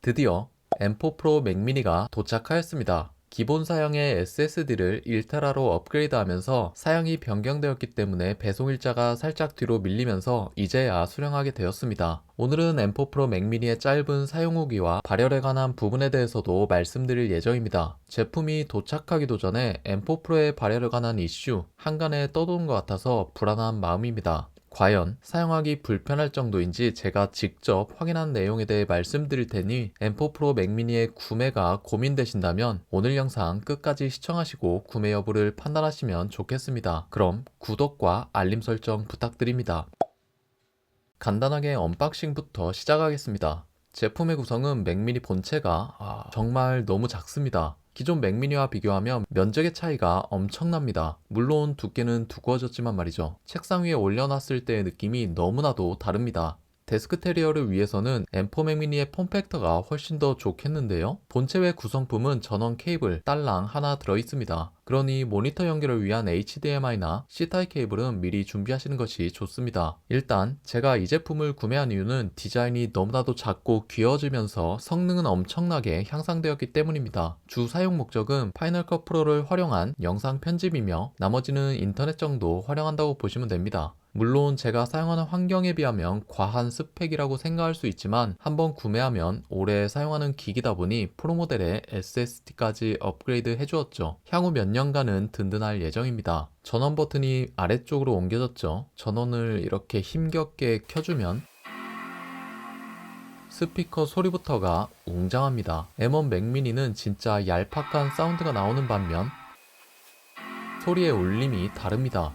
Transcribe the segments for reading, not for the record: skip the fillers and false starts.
드디어 M4 프로 맥미니가 도착하였습니다. 기본 사양의 SSD를 1TB로 업그레이드하면서 사양이 변경되었기 때문에 배송 일자가 살짝 뒤로 밀리면서 이제야 수령하게 되었습니다. 오늘은 M4 프로 맥미니의 짧은 사용 후기와 발열에 관한 부분에 대해서도 말씀드릴 예정입니다. 제품이 도착하기도 전에 M4 프로의 발열에 관한 이슈 한간에 떠도는 것 같아서 불안한 마음입니다. 과연 사용하기 불편할 정도인지 제가 직접 확인한 내용에 대해 말씀드릴 테니 M4 프로 맥미니의 구매가 고민되신다면 오늘 영상 끝까지 시청하시고 구매 여부를 판단하시면 좋겠습니다. 그럼 구독과 알림 설정 부탁드립니다. 간단하게 언박싱부터 시작하겠습니다. 제품의 구성은 맥미니 본체가 정말 너무 작습니다. 기존 맥미니와 비교하면 면적의 차이가 엄청납니다. 물론 두께는 두꺼워졌지만 말이죠. 책상 위에 올려놨을 때의 느낌이 너무나도 다릅니다. 데스크 테리어를 위해서는 M4 맥미니의 폼팩터가 훨씬 더 좋겠는데요. 본체 외 구성품은 전원 케이블 딸랑 하나 들어있습니다. 그러니 모니터 연결을 위한 HDMI나 C타입 케이블은 미리 준비하시는 것이 좋습니다. 일단 제가 이 제품을 구매한 이유는 디자인이 너무나도 작고 귀여워지면서 성능은 엄청나게 향상되었기 때문입니다. 주 사용 목적은 파이널 컷 프로를 활용한 영상 편집이며 나머지는 인터넷 정도 활용한다고 보시면 됩니다. 물론 제가 사용하는 환경에 비하면 과한 스펙이라고 생각할 수 있지만 한번 구매하면 오래 사용하는 기기다 보니 프로 모델에 SSD까지 업그레이드 해주었죠. 향후 몇 년간은 든든할 예정입니다. 전원 버튼이 아래쪽으로 옮겨졌죠. 전원을 이렇게 힘겹게 켜주면 스피커 소리부터가 웅장합니다. M1 맥미니는 진짜 얄팍한 사운드가 나오는 반면 소리의 울림이 다릅니다.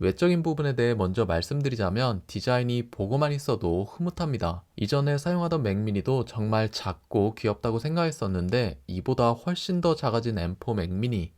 외적인 부분에 대해 먼저 말씀드리자면 디자인이 보고만 있어도 흐뭇합니다. 이전에 사용하던 맥미니도 정말 작고 귀엽다고 생각했었는데 이보다 훨씬 더 작아진 M4 맥미니,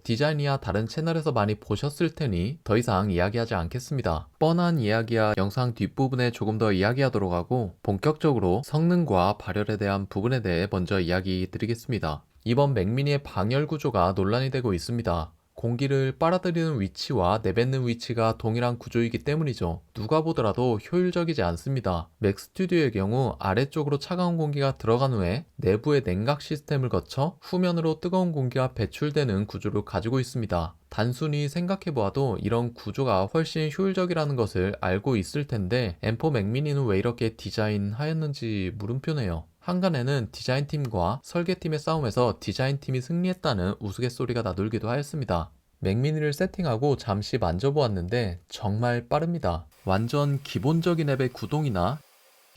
디자인이야 다른 채널에서 많이 보셨을 테니 더 이상 이야기하지 않겠습니다. 뻔한 이야기야 영상 뒷부분에 조금 더 이야기하도록 하고 본격적으로 성능과 발열에 대한 부분에 대해 먼저 이야기 드리겠습니다. 이번 맥미니의 방열 구조가 논란이 되고 있습니다. 공기를 빨아들이는 위치와 내뱉는 위치가 동일한 구조이기 때문이죠. 누가 보더라도 효율적이지 않습니다. 맥 스튜디오의 경우 아래쪽으로 차가운 공기가 들어간 후에 내부의 냉각 시스템을 거쳐 후면으로 뜨거운 공기가 배출되는 구조를 가지고 있습니다. 단순히 생각해보아도 이런 구조가 훨씬 효율적이라는 것을 알고 있을 텐데 M4 맥미니는 왜 이렇게 디자인하였는지 물음표네요. 한간에는 디자인팀과 설계팀의 싸움에서 디자인팀이 승리했다는 우스갯소리가 나돌기도 하였습니다. 맥미니를 세팅하고 잠시 만져보았는데 정말 빠릅니다. 완전 기본적인 앱의 구동이나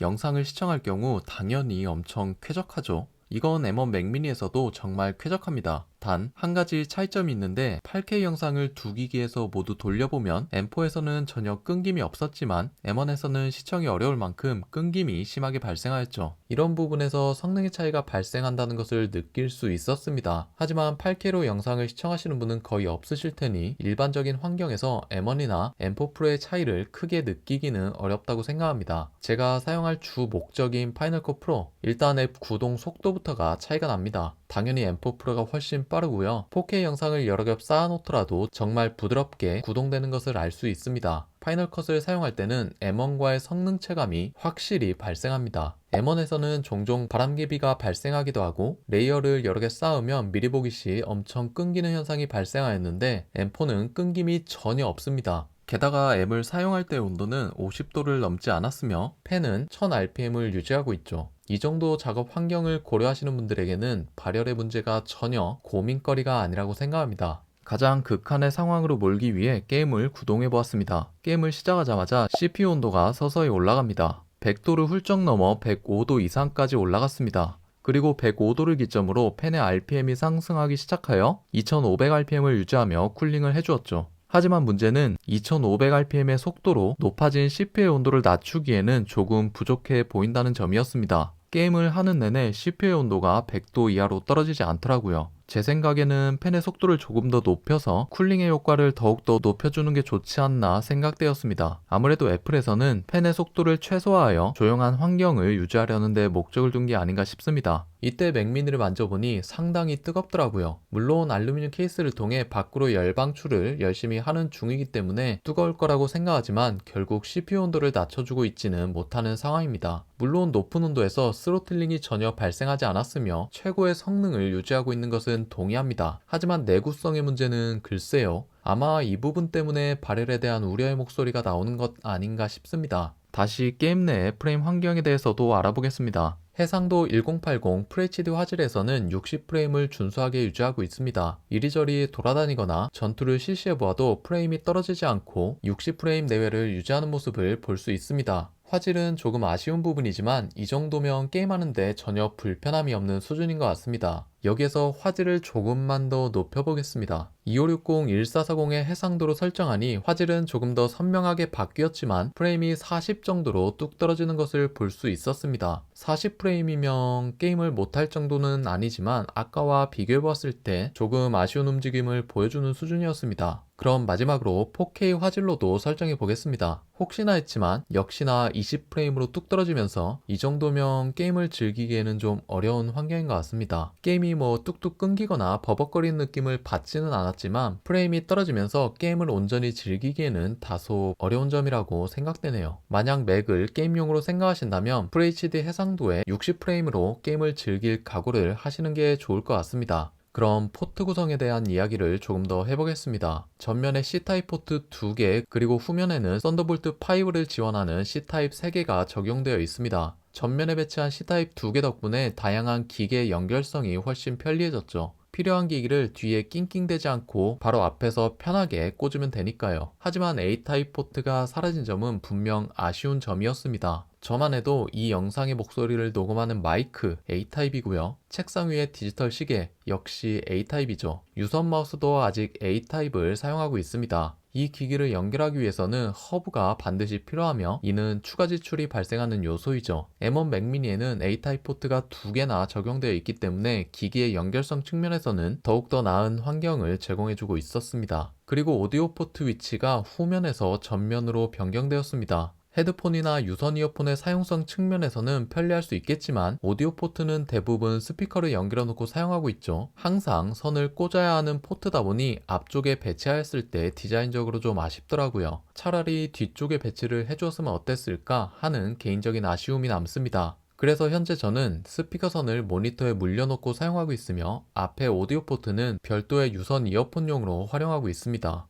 영상을 시청할 경우 당연히 엄청 쾌적하죠. 이건 M1 맥미니에서도 정말 쾌적합니다. 단 한 가지 차이점이 있는데 8K 영상을 두 기기에서 모두 돌려보면 M4에서는 전혀 끊김이 없었지만 M1에서는 시청이 어려울 만큼 끊김이 심하게 발생하였죠. 이런 부분에서 성능의 차이가 발생한다는 것을 느낄 수 있었습니다. 하지만 8K로 영상을 시청하시는 분은 거의 없으실 테니 일반적인 환경에서 M1이나 M4 프로의 차이를 크게 느끼기는 어렵다고 생각합니다. 제가 사용할 주 목적인 파이널 컷 프로, 일단 앱 구동 속도부터가 차이가 납니다. 당연히 M4 프로가 훨씬 빠르고요. 4K 영상을 여러 겹 쌓아놓더라도 정말 부드럽게 구동되는 것을 알 수 있습니다. 파이널 컷을 사용할 때는 M1과의 성능 체감이 확실히 발생합니다. M1에서는 종종 바람개비가 발생하기도 하고 레이어를 여러 개 쌓으면 미리 보기 시 엄청 끊기는 현상이 발생하였는데 M4는 끊김이 전혀 없습니다. 게다가 앱을 사용할 때의 온도는 50도를 넘지 않았으며 팬은 1000rpm을 유지하고 있죠. 이 정도 작업 환경을 고려하시는 분들에게는 발열의 문제가 전혀 고민거리가 아니라고 생각합니다. 가장 극한의 상황으로 몰기 위해 게임을 구동해 보았습니다. 게임을 시작하자마자 CPU 온도가 서서히 올라갑니다. 100도를 훌쩍 넘어 105도 이상까지 올라갔습니다. 그리고 105도를 기점으로 팬의 RPM이 상승하기 시작하여 2500rpm을 유지하며 쿨링을 해주었죠. 하지만 문제는 2500rpm의 속도로 높아진 CPU의 온도를 낮추기에는 조금 부족해 보인다는 점이었습니다. 게임을 하는 내내 CPU의 온도가 100도 이하로 떨어지지 않더라고요. 제 생각에는 팬의 속도를 조금 더 높여서 쿨링의 효과를 더욱더 높여주는 게 좋지 않나 생각되었습니다. 아무래도 애플에서는 팬의 속도를 최소화하여 조용한 환경을 유지하려는 데 목적을 둔 게 아닌가 싶습니다. 이때 맥미니를 만져보니 상당히 뜨겁더라고요. 물론 알루미늄 케이스를 통해 밖으로 열 방출을 열심히 하는 중이기 때문에 뜨거울 거라고 생각하지만 결국 CPU 온도를 낮춰주고 있지는 못하는 상황입니다. 물론 높은 온도에서 스로틀링이 전혀 발생하지 않았으며 최고의 성능을 유지하고 있는 것은 동의합니다. 하지만 내구성의 문제는 글쎄요. 아마 이 부분 때문에 발열에 대한 우려의 목소리가 나오는 것 아닌가 싶습니다. 다시 게임 내 프레임 환경에 대해서도 알아보겠습니다. 해상도 1080 FHD 화질에서는 60프레임을 준수하게 유지하고 있습니다. 이리저리 돌아다니거나 전투를 실시해보아도 프레임이 떨어지지 않고 60프레임 내외를 유지하는 모습을 볼 수 있습니다. 화질은 조금 아쉬운 부분이지만 이 정도면 게임하는데 전혀 불편함이 없는 수준인 것 같습니다. 여기에서 화질을 조금만 더 높여보겠습니다. 2560-1440의 해상도로 설정하니 화질은 조금 더 선명하게 바뀌었지만 프레임이 40 정도로 뚝 떨어지는 것을 볼 수 있었습니다. 40프레임이면 게임을 못할 정도는 아니지만 아까와 비교해보았을 때 조금 아쉬운 움직임을 보여주는 수준이었습니다. 그럼 마지막으로 4K 화질로도 설정해 보겠습니다. 혹시나 했지만 역시나 20프레임으로 뚝 떨어지면서 이 정도면 게임을 즐기기에는 좀 어려운 환경인 것 같습니다. 게임이 뭐 뚝뚝 끊기거나 버벅거리는 느낌을 받지는 않았지만 프레임이 떨어지면서 게임을 온전히 즐기기에는 다소 어려운 점이라고 생각되네요. 만약 맥을 게임용으로 생각하신다면 FHD 해상도에 60프레임으로 게임을 즐길 각오를 하시는 게 좋을 것 같습니다. 그럼 포트 구성에 대한 이야기를 조금 더 해보겠습니다. 전면에 C타입 포트 2개 그리고 후면에는 썬더볼트 5를 지원하는 C타입 3개가 적용되어 있습니다. 전면에 배치한 C타입 2개 덕분에 다양한 기계 연결성이 훨씬 편리해졌죠. 필요한 기기를 뒤에 낑낑대지 않고 바로 앞에서 편하게 꽂으면 되니까요. 하지만 A타입 포트가 사라진 점은 분명 아쉬운 점이었습니다. 저만 해도 이 영상의 목소리를 녹음하는 마이크 A타입이고요. 책상 위에 디지털 시계 역시 A타입이죠. 유선 마우스도 아직 A타입을 사용하고 있습니다. 이 기기를 연결하기 위해서는 허브가 반드시 필요하며 이는 추가 지출이 발생하는 요소이죠. M1 맥미니에는 A타입 포트가 2개나 적용되어 있기 때문에 기기의 연결성 측면에서는 더욱더 나은 환경을 제공해주고 있었습니다. 그리고 오디오 포트 위치가 후면에서 전면으로 변경되었습니다. 헤드폰이나 유선 이어폰의 사용성 측면에서는 편리할 수 있겠지만 오디오 포트는 대부분 스피커를 연결해 놓고 사용하고 있죠. 항상 선을 꽂아야 하는 포트다 보니 앞쪽에 배치하였을 때 디자인적으로 좀 아쉽더라고요. 차라리 뒤쪽에 배치를 해주었으면 어땠을까 하는 개인적인 아쉬움이 남습니다. 그래서 현재 저는 스피커 선을 모니터에 물려놓고 사용하고 있으며 앞에 오디오 포트는 별도의 유선 이어폰용으로 활용하고 있습니다.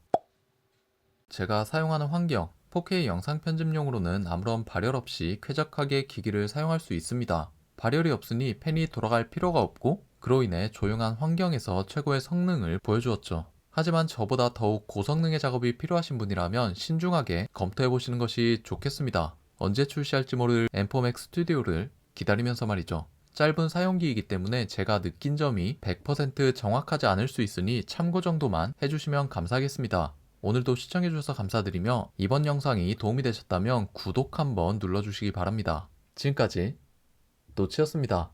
제가 사용하는 환경 4K 영상 편집용으로는 아무런 발열 없이 쾌적하게 기기를 사용할 수 있습니다. 발열이 없으니 팬이 돌아갈 필요가 없고 그로 인해 조용한 환경에서 최고의 성능을 보여주었죠. 하지만 저보다 더욱 고성능의 작업이 필요하신 분이라면 신중하게 검토해보시는 것이 좋겠습니다. 언제 출시할지 모를 M4 Max 스튜디오를 기다리면서 말이죠. 짧은 사용기이기 때문에 제가 느낀 점이 100% 정확하지 않을 수 있으니 참고 정도만 해주시면 감사하겠습니다. 오늘도 시청해주셔서 감사드리며 이번 영상이 도움이 되셨다면 구독 한번 눌러주시기 바랍니다. 지금까지 노치였습니다.